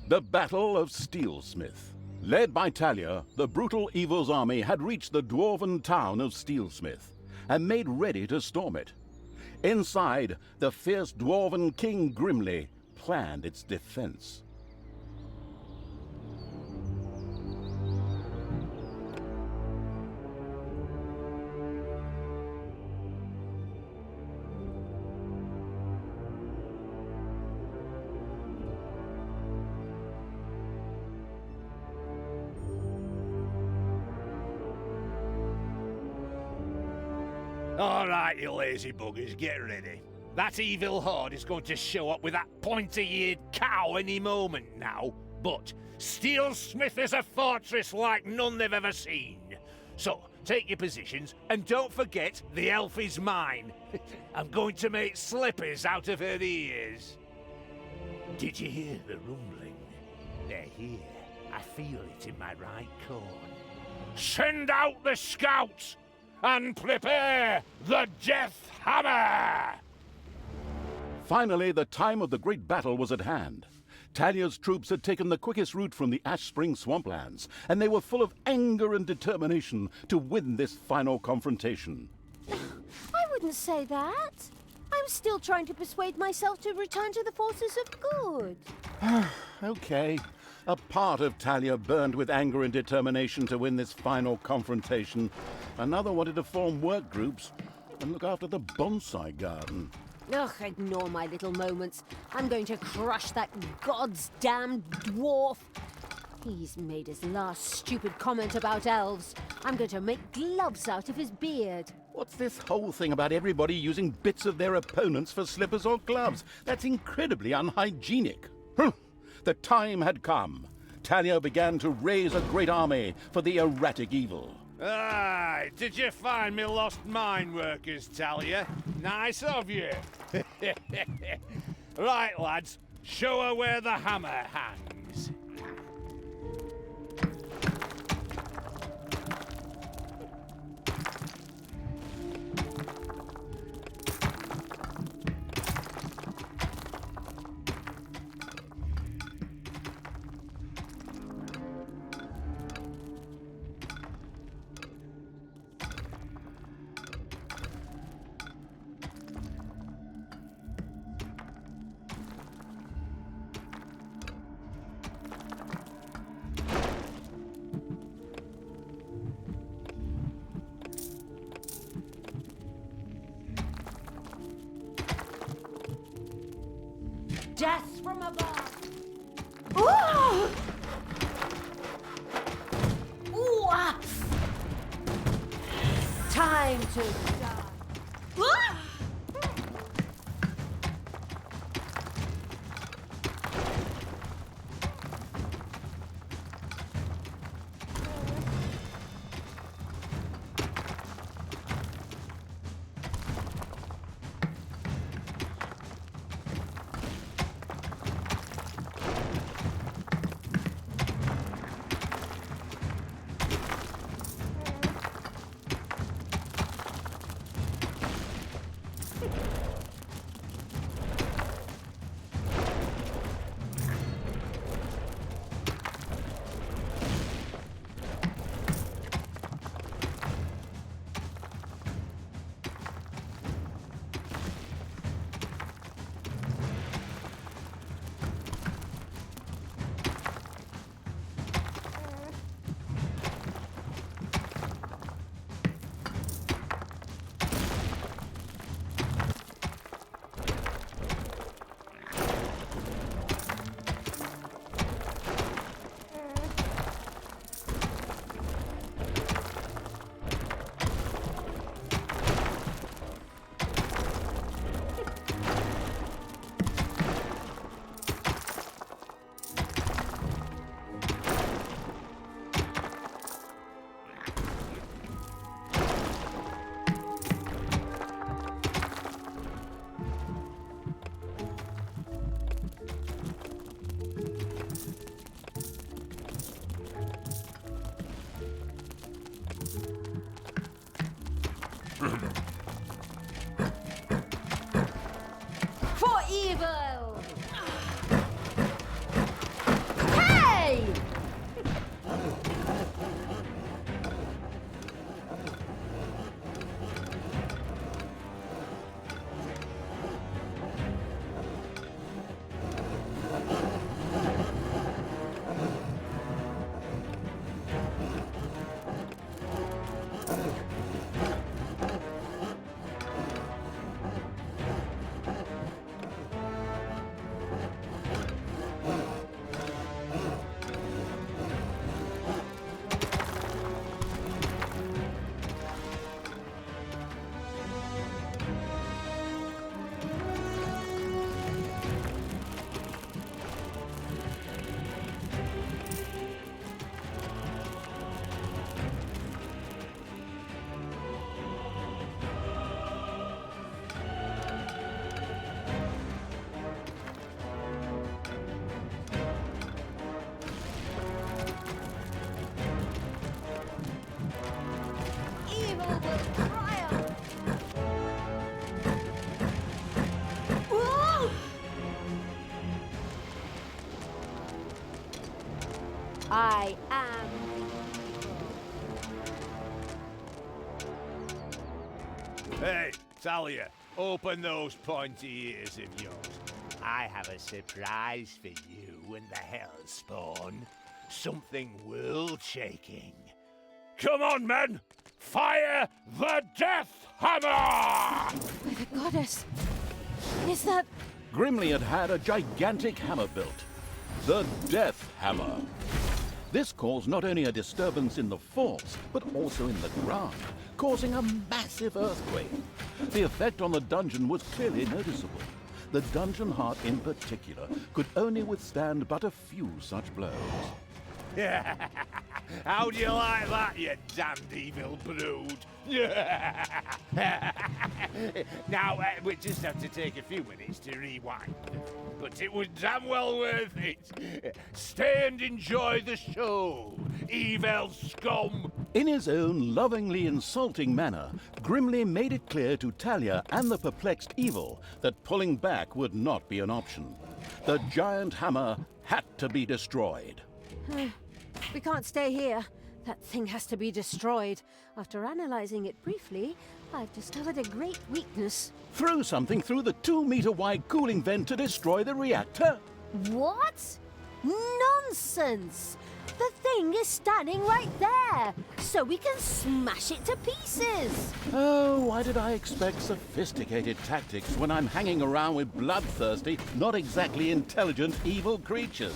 The Battle of Steelsmith. Led by Talia, the brutal evil's army had reached the dwarven town of Steelsmith and made ready to storm it. Inside, the fierce dwarven king grimly planned its defense. All right, you lazy buggers, get ready. That evil horde is going to show up with that pointy-eared cow any moment now. But Steelsmith is a fortress like none they've ever seen. So, take your positions, and don't forget the elf is mine. I'm going to make slippers out of her ears. Did you hear the rumbling? They're here. I feel it in my right corn. Send out the scouts! And prepare the Death Hammer! Finally, the time of the great battle was at hand. Talia's troops had taken the quickest route from the Ash Spring swamplands, and they were full of anger and determination to win this final confrontation. I wouldn't say that. I'm still trying to persuade myself to return to the forces of good. Okay. A part of Talia burned with anger and determination to win this final confrontation. Another wanted to form work groups and look after the bonsai garden. Ugh, ignore my little moments. I'm going to crush that god's damned dwarf. He's made his last stupid comment about elves. I'm going to make gloves out of his beard. What's this whole thing about everybody using bits of their opponents for slippers or gloves? That's incredibly unhygienic. The time had come. Talia began to raise a great army for the erratic evil. Aye, did you find me lost mine workers, Talia? Nice of you. Right, lads, show her where the hammer hangs. Death from above! Ooh! Ooh! Ah! Time to die! Ah! evil will triumph. Whoa! I am. Hey, Talia, open those pointy ears of yours. I have a surprise for you and the Hellspawn. Something world-shaking. Come on, men! Fire the Death Hammer! By the goddess. Is that... Grimly had had a gigantic hammer built, the Death Hammer. This caused not only a disturbance in the force, but also in the ground, causing a massive earthquake. The effect on the dungeon was clearly noticeable. The dungeon heart in particular could only withstand but a few such blows. How do you like that, you damned evil brood? Now, we just have to take a few minutes to rewind. But it was damn well worth it. Stay and enjoy the show, evil scum! In his own lovingly insulting manner, Grimly made it clear to Talia and the perplexed evil that pulling back would not be an option. The giant hammer had to be destroyed. We can't stay here. That thing has to be destroyed. After analyzing it briefly, I've discovered a great weakness. Threw something through the 2-meter-wide cooling vent to destroy the reactor? What? Nonsense! The thing is standing right there, so we can smash it to pieces. Oh, why did I expect sophisticated tactics when I'm hanging around with bloodthirsty, not exactly intelligent evil creatures?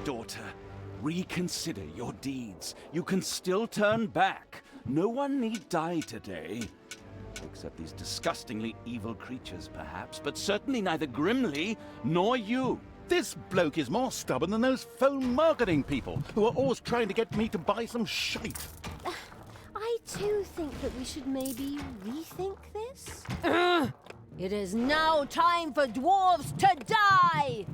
Daughter, reconsider your deeds. You can still turn back. No one need die today. Except these disgustingly evil creatures, perhaps, but certainly neither Grimly nor you. This bloke is more stubborn than those phone marketing people who are always trying to get me to buy some shite. I too think that we should maybe rethink this. It is now time for dwarves to die!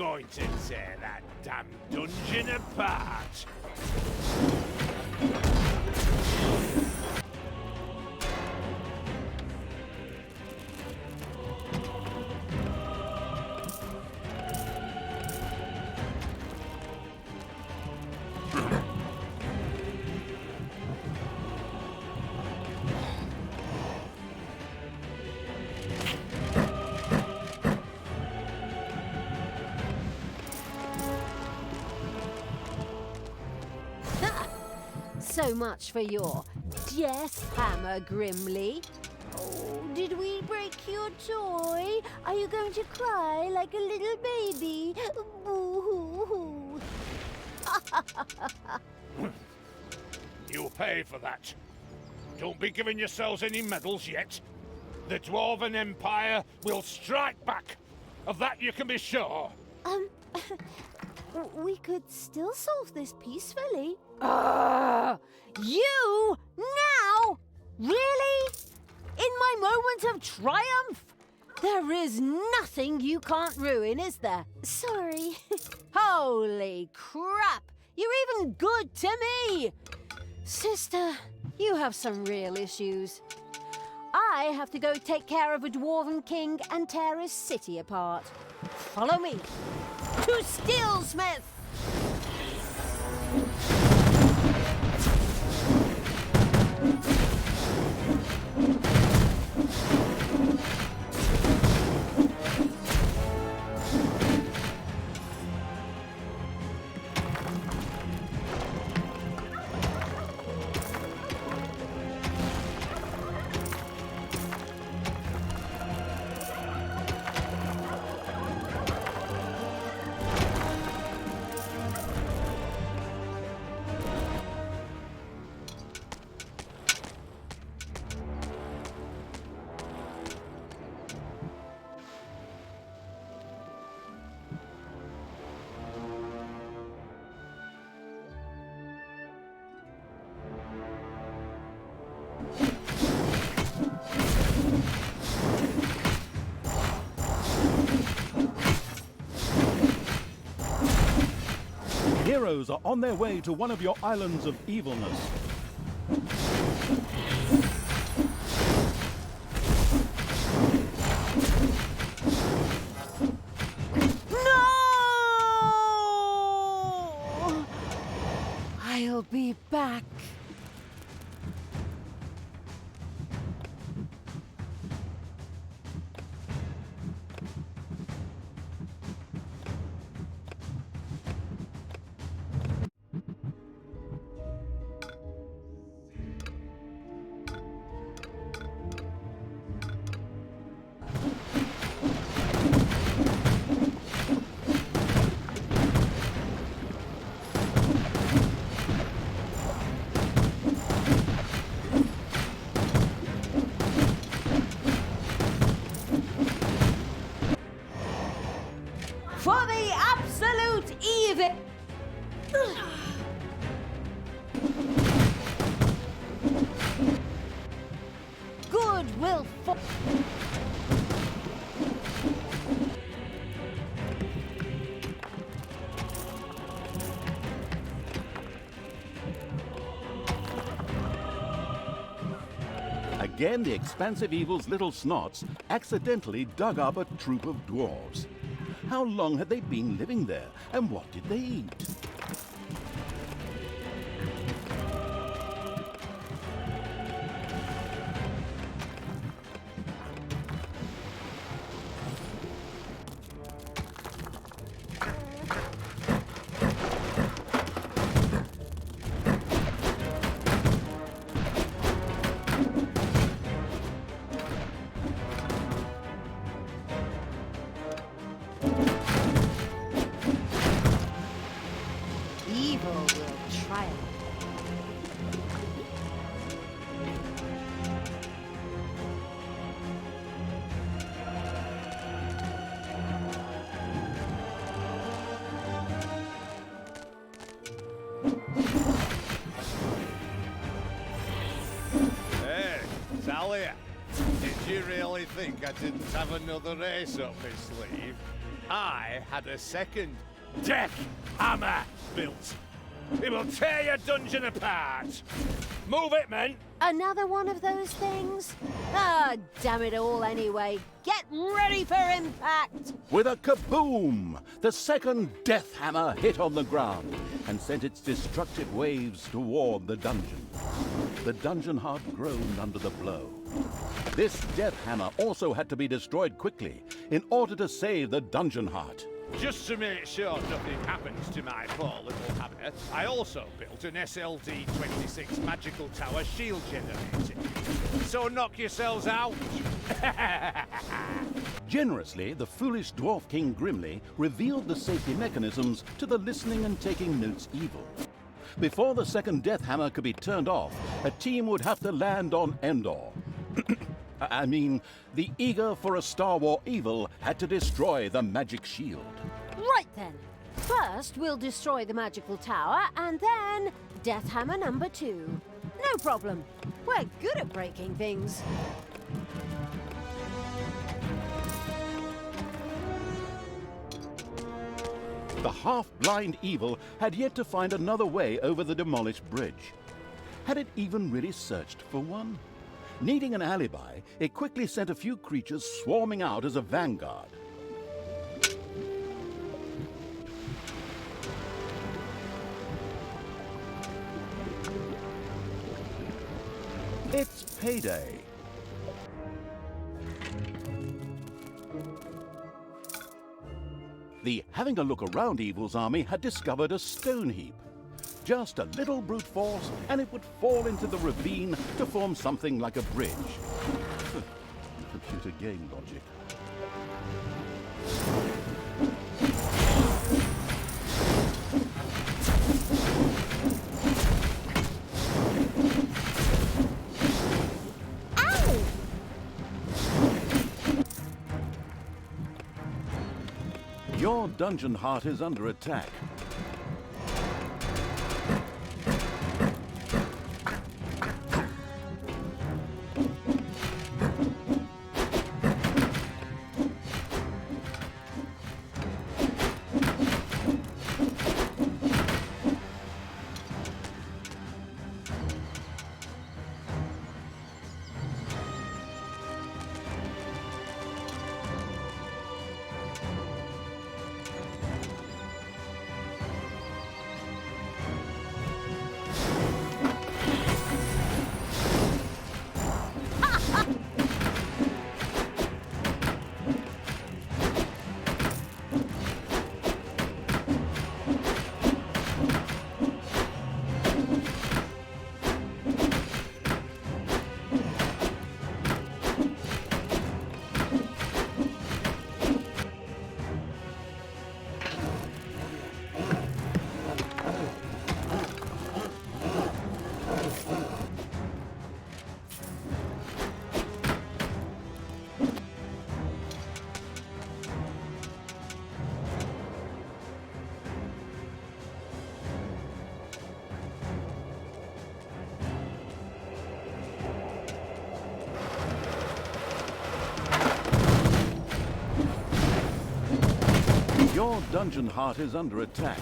going to tear that damn dungeon apart. So much for your death hammer, Grimly. Oh, did we break your toy? Are you going to cry like a little baby? Boo-hoo-hoo. You'll pay for that. Don't be giving yourselves any medals yet. The Dwarven Empire will strike back. Of that you can be sure. We could still solve this peacefully. You? Now? Really? In my moment of triumph? There is nothing you can't ruin, is there? Sorry. Holy crap! You're even good to me! Sister, you have some real issues. I have to go take care of a Dwarven king and tear his city apart. Follow me to Steelsmith! Heroes are on their way to one of your islands of evilness. No! I'll be back. For the absolute evil! Good will fall. Again, the expansive evil's little snots accidentally dug up a troop of dwarves. How long had they been living there, and what did they eat? Evil will triumph. Hey, Talia, did you really think I didn't have another ace up my sleeve? I had a second death hammer built. It will tear your dungeon apart. Move it, men. Another one of those things? Ah, damn it all anyway. Get ready for impact! With a kaboom, the second death hammer hit on the ground and sent its destructive waves toward the dungeon. The dungeon heart groaned under the blow. This death hammer also had to be destroyed quickly in order to save the dungeon heart. Just to make sure nothing happens to my poor little hammer, I also built an SLD-26 magical tower shield generator. So knock yourselves out. Generously, the foolish Dwarf King Grimly revealed the safety mechanisms to the listening and taking notes evil. Before the second death hammer could be turned off, a team would have to land on Endor. I mean, the eager for a Star War evil had to destroy the magic shield. Right then. First, we'll destroy the magical tower, and then Death Hammer number 2. No problem. We're good at breaking things. The half-blind evil had yet to find another way over the demolished bridge. Had it even really searched for one? Needing an alibi, it quickly sent a few creatures swarming out as a vanguard. It's payday. The having a look around evil's army had discovered a stone heap. Just a little brute force, and it would fall into the ravine to form something like a bridge. Computer game logic. Your dungeon heart is under attack. Your dungeon heart is under attack.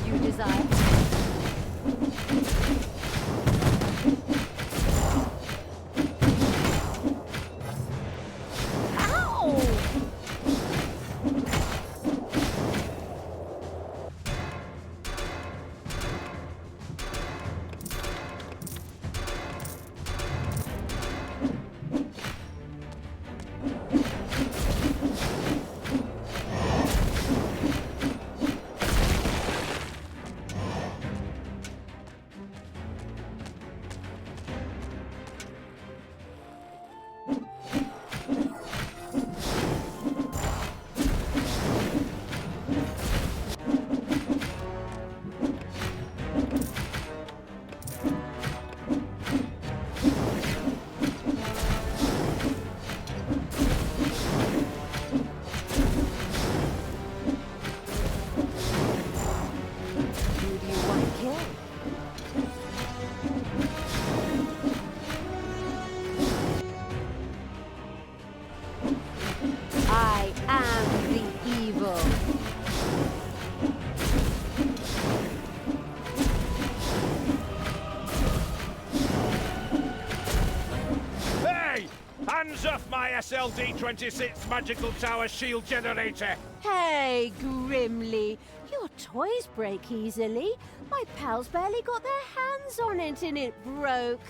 You desire? SLD-26 magical tower shield generator. Hey, Grimly, your toys break easily. My pals barely got their hands on it and it broke.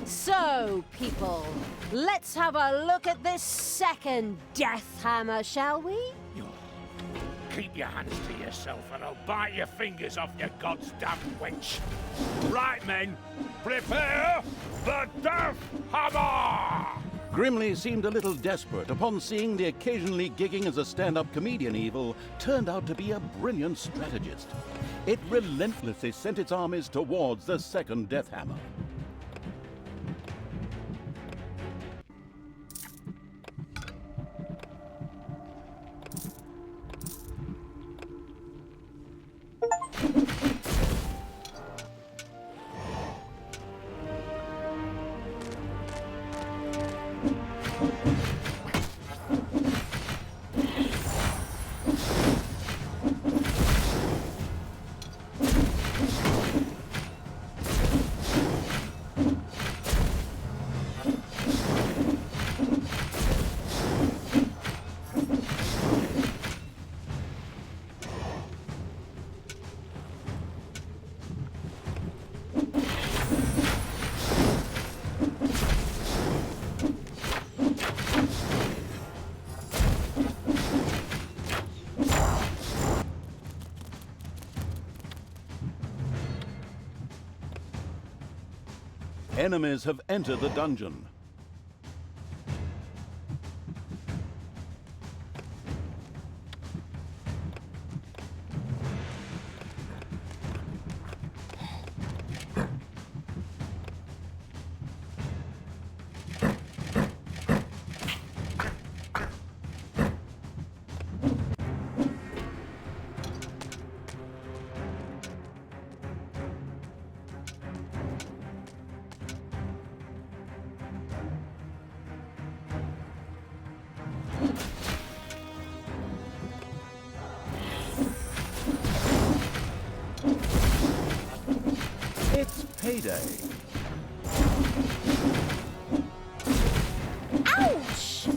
So, people, let's have a look at this second death hammer, shall we? You keep your hands to yourself and I'll bite your fingers off, you goddamn wench. Right, men, prepare the death hammer! Grimly seemed a little desperate upon seeing the occasionally gigging as a stand-up comedian evil turned out to be a brilliant strategist. It relentlessly sent its armies towards the second death hammer. Enemies have entered the dungeon. It's payday. Ouch!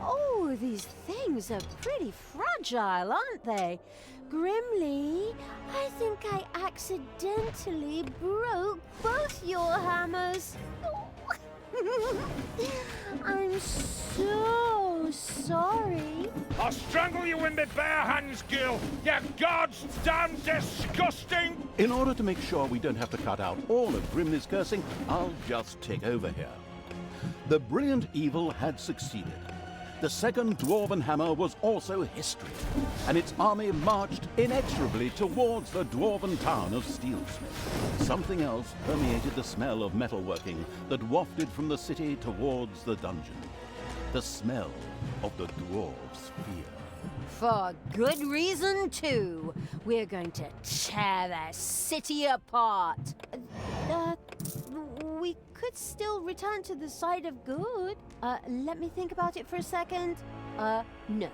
Oh, these things are pretty fragile, aren't they? Grimly, I think I accidentally broke both your hammers. I'm so sorry. I'll strangle you in my bare hands, girl. You goddamn disgusting. In order to make sure we don't have to cut out all of Grimly's cursing, I'll just take over here. The brilliant evil had succeeded. The second dwarven hammer was also history, and its army marched inexorably towards the dwarven town of Steelsmith. Something else permeated the smell of metalworking that wafted from the city towards the dungeon. The smell of the dwarves' fear. For good reason, too. We're going to tear their city apart. We could still return to the side of good. Let me think about it for a second. No.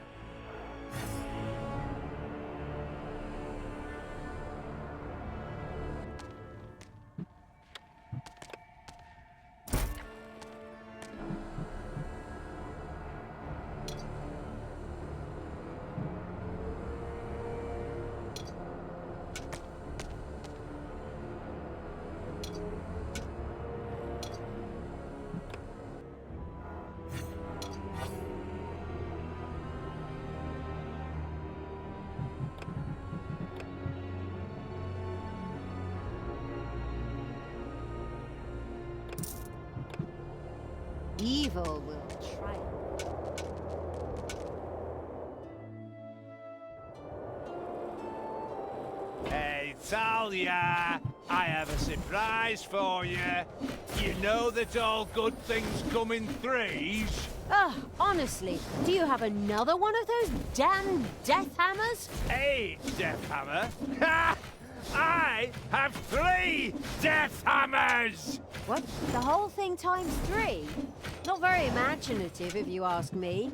Evil will triumph. Hey, Talia! I have a surprise for you. You know that all good things come in threes? Ugh, honestly, do you have another one of those damn death hammers? A death hammer? Ha! I have 3 death hammers! What? The whole thing times 3? Not very imaginative, if you ask me.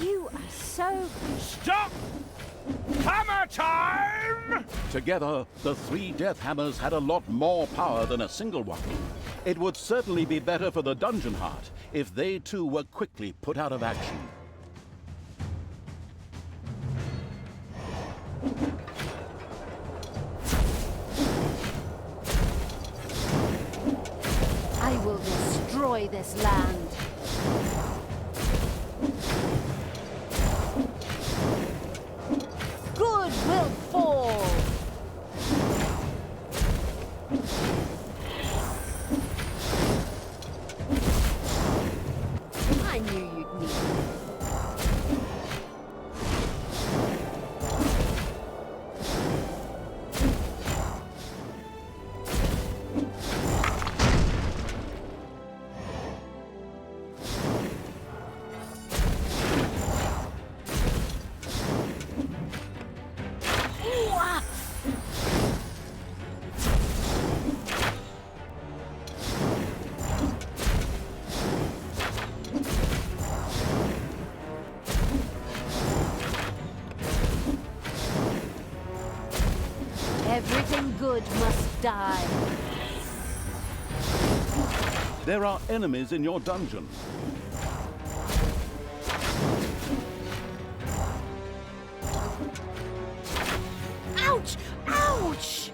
You are so... Stop! Hammer time! Together, the 3 death hammers had a lot more power than a single one. It would certainly be better for the dungeon heart if they too were quickly put out of action. I will destroy this land. Good will fall. I knew you'd need me. Everything good must die. There are enemies in your dungeon. Ouch! Ouch!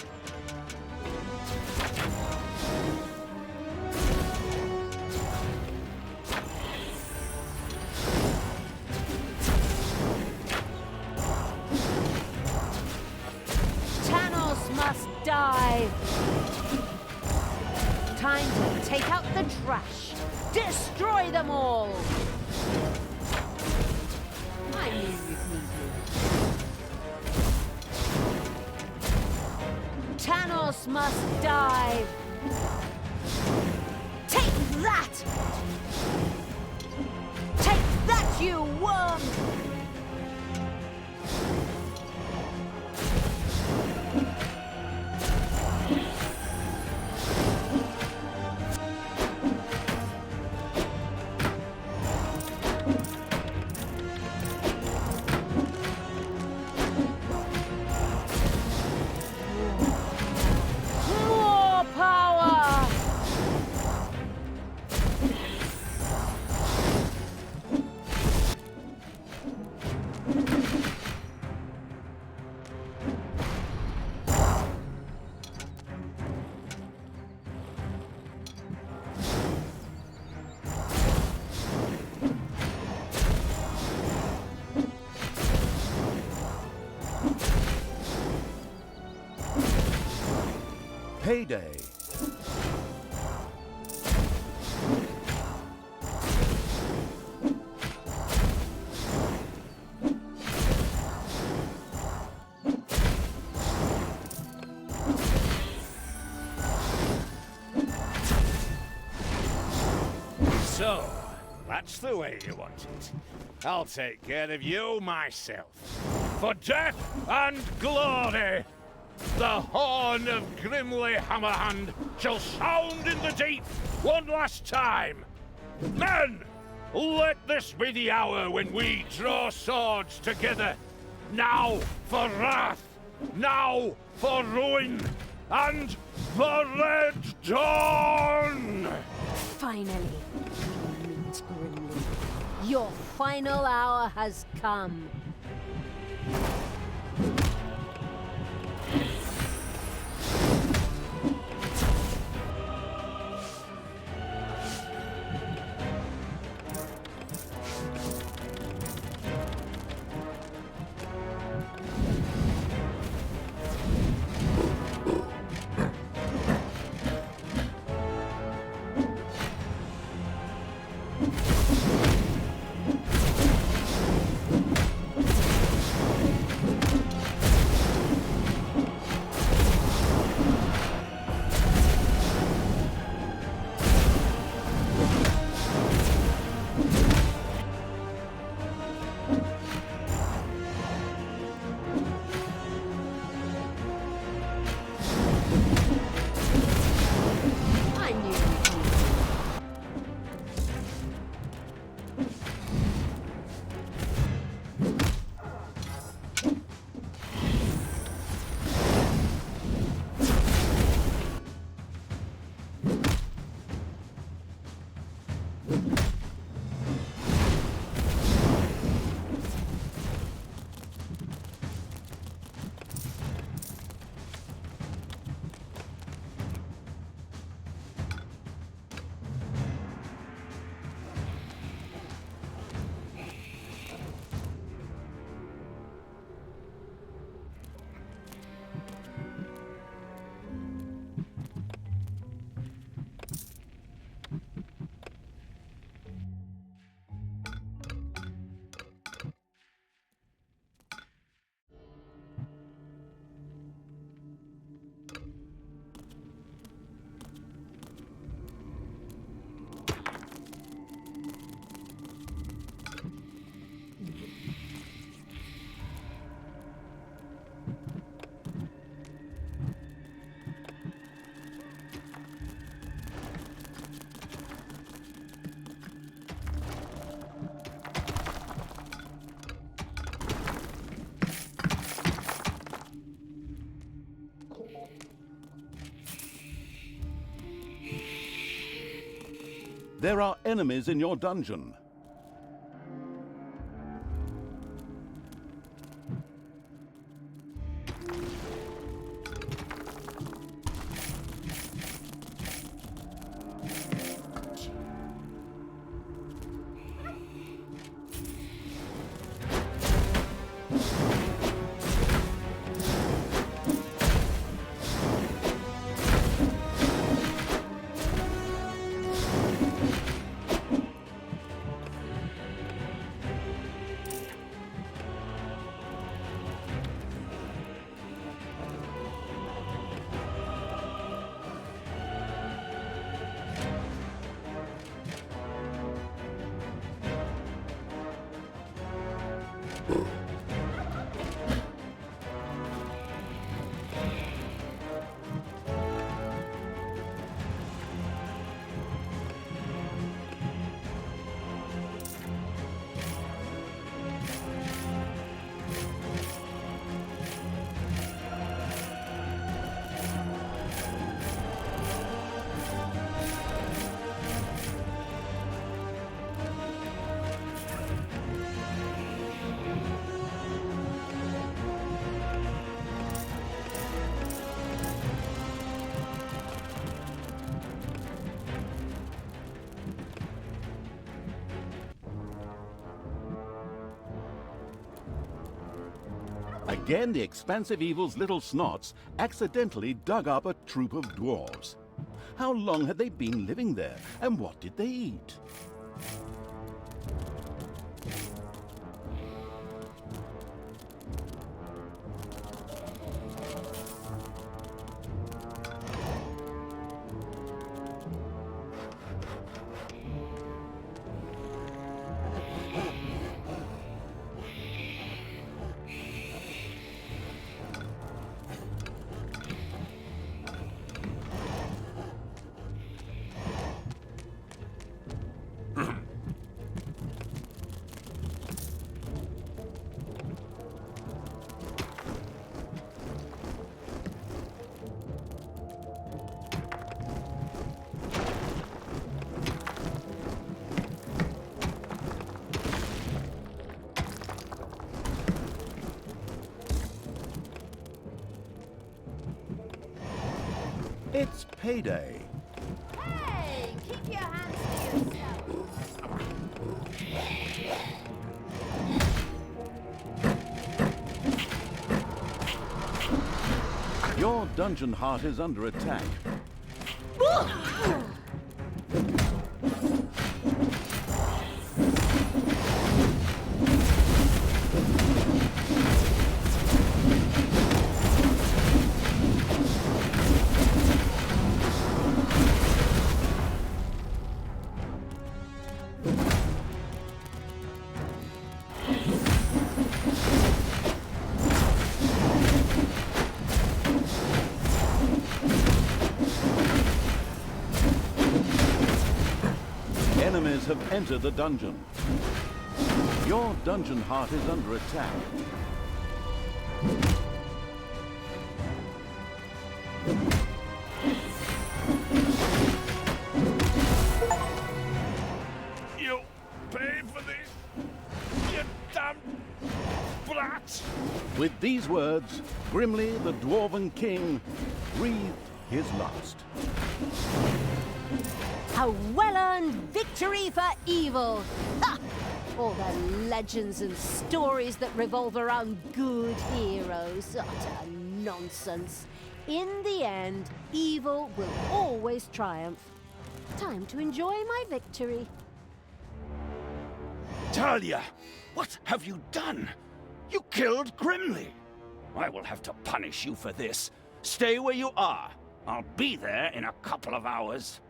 Must die. Time to take out the trash. Destroy them all. I knew you'd need me. Thanos must die. Take that! Take that, you worm! Payday. So, that's the way you want it. I'll take care of you myself. For death and glory! The horn of Grimly Hammerhand shall sound in the deep one last time. Men, let this be the hour when we draw swords together. Now for wrath, now for ruin, and the Red Dawn! Finally, you meet Grimly. Your final hour has come. There are enemies in your dungeon. Again, the expansive evil's little snots accidentally dug up a troop of dwarves. How long had they been living there, and what did they eat? It's payday. Hey, keep your hands to yourself. Your dungeon heart is under attack. Enemies have entered the dungeon. Your dungeon heart is under attack. You pay for this, you damn brat! With these words, Grimly, the Dwarven King, breathed his last. A well-earned victory for evil! Ha! All the legends and stories that revolve around good heroes. Utter nonsense. In the end, evil will always triumph. Time to enjoy my victory. Talia, what have you done? You killed Grimly. I will have to punish you for this. Stay where you are. I'll be there in a couple of hours.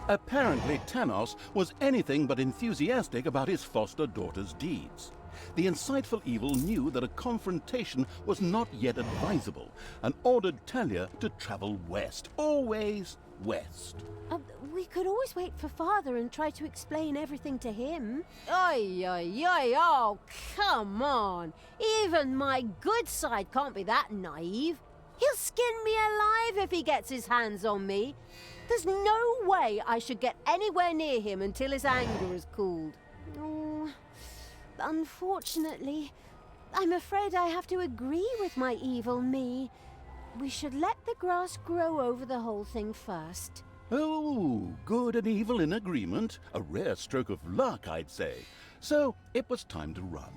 Apparently, Tanos was anything but enthusiastic about his foster daughter's deeds. The insightful evil knew that a confrontation was not yet advisable and ordered Talia to travel west, always west. We could always wait for Father and try to explain everything to him. Oi, oi, oi, oh, come on. Even my good side can't be that naive. He'll skin me alive if he gets his hands on me. There's no way I should get anywhere near him until his anger is cooled. Oh, unfortunately, I'm afraid I have to agree with my evil me. We should let the grass grow over the whole thing first. Oh, good and evil in agreement. A rare stroke of luck, I'd say. So it was time to run.